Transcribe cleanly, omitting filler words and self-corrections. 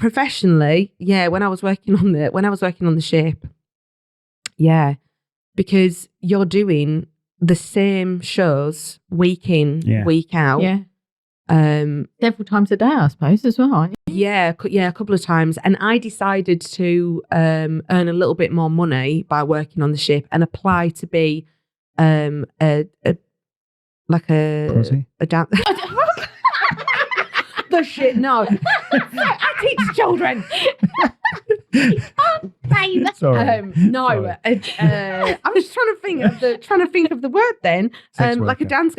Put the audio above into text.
professionally, when I was working on the ship, because you're doing the same shows week in, week out. Yeah. Several times a day, I suppose, as well, aren't you? Yeah, a couple of times. And I decided to earn a little bit more money by working on the ship and apply to be a dance. The shit, no. I teach children. Sorry. No, I was trying to think of the word then. Like a dance.